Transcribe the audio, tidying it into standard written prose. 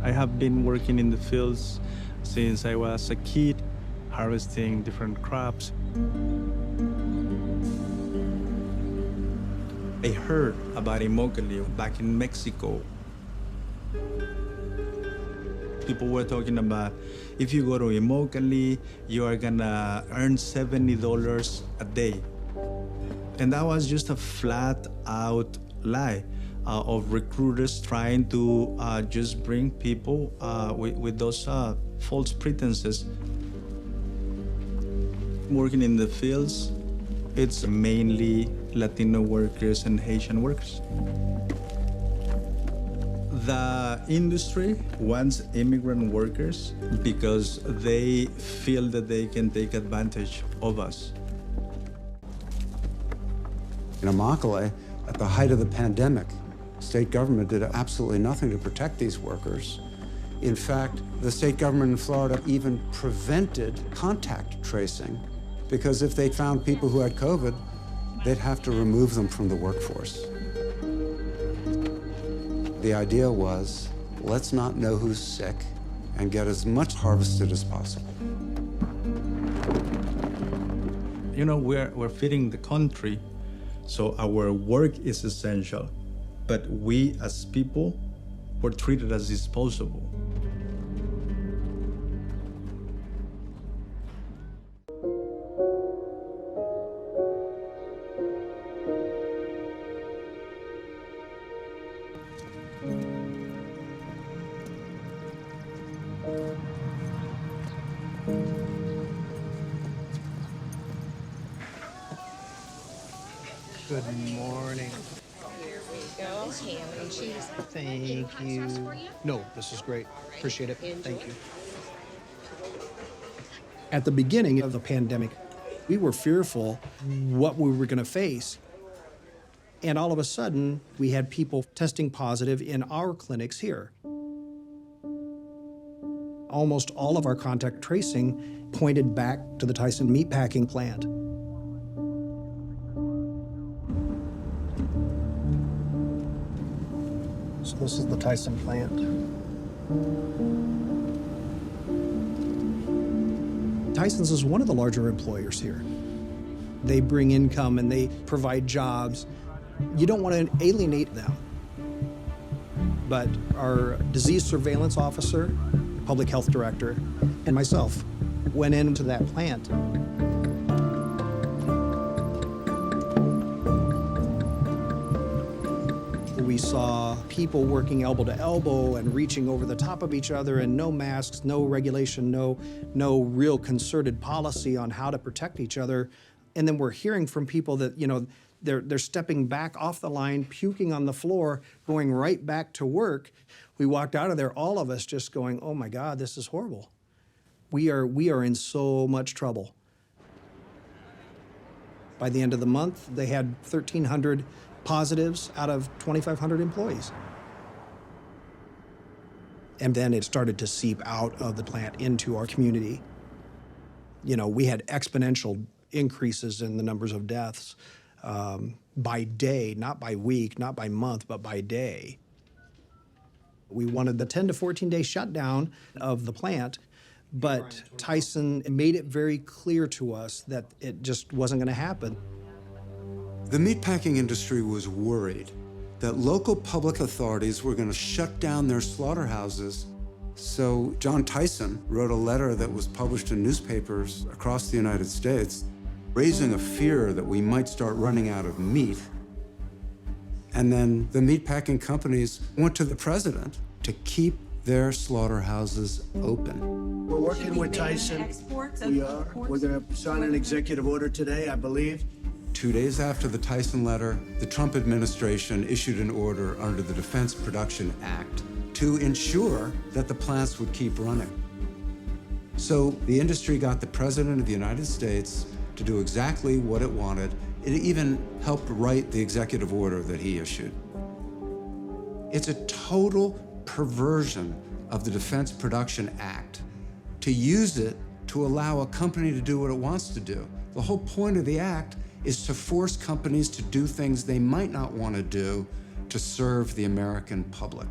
I have been working in the fields since I was a kid, harvesting different crops. I heard about Immokalee back in Mexico. People were talking about if you go to Immokalee, you are gonna earn $70 a day. And that was just a flat out lie of recruiters trying to just bring people with those false pretenses. Working in the fields, it's mainly Latino workers and Haitian workers. The industry wants immigrant workers because they feel that they can take advantage of us. In Immokalee, at the height of the pandemic, state government did absolutely nothing to protect these workers. In fact, the state government in Florida even prevented contact tracing because if they found people who had COVID, they'd have to remove them from the workforce. The idea was, let's not know who's sick and get as much harvested as possible. You know, we're feeding the country, so our work is essential. But we as people were treated as disposable. Good morning. Here we go, ham and cheese. Thank you. No, this is great. Appreciate it. Thank you. At the beginning of the pandemic, we were fearful what we were going to face. And all of a sudden, we had people testing positive in our clinics here. Almost all of our contact tracing pointed back to the Tyson meatpacking plant. So this is the Tyson plant. Tyson's is one of the larger employers here. They bring income and they provide jobs. You don't want to alienate them. But our disease surveillance officer, public health director, and myself went into that plant. We saw people working elbow to elbow and reaching over the top of each other, and no masks, no regulation, no real concerted policy on how to protect each other. And then we're hearing from people that, you know, they're stepping back off the line, puking on the floor, going right back to work. We walked out of there, all of us just going, oh my God, this is horrible. We are in so much trouble. By the end of the month, they had 1,300 positives out of 2,500 employees. And then it started to seep out of the plant into our community. You know, we had exponential increases in the numbers of deaths by day, not by week, not by month, but by day. We wanted the 10 to 14 day shutdown of the plant, but Tyson made it very clear to us that it just wasn't going to happen. The meatpacking industry was worried that local public authorities were going to shut down their slaughterhouses. So John Tyson wrote a letter that was published in newspapers across the United States, raising a fear that we might start running out of meat. And then the meatpacking companies went to the president to keep their slaughterhouses open. We're working with Tyson. We are. We're going to sign an executive order today, I believe. 2 days after the Tyson letter, the Trump administration issued an order under the Defense Production Act to ensure that the plants would keep running. So the industry got the President of the United States to do exactly what it wanted. It even helped write the executive order that he issued. It's a total perversion of the Defense Production Act to use it to allow a company to do what it wants to do. The whole point of the act is to force companies to do things they might not want to do to serve the American public.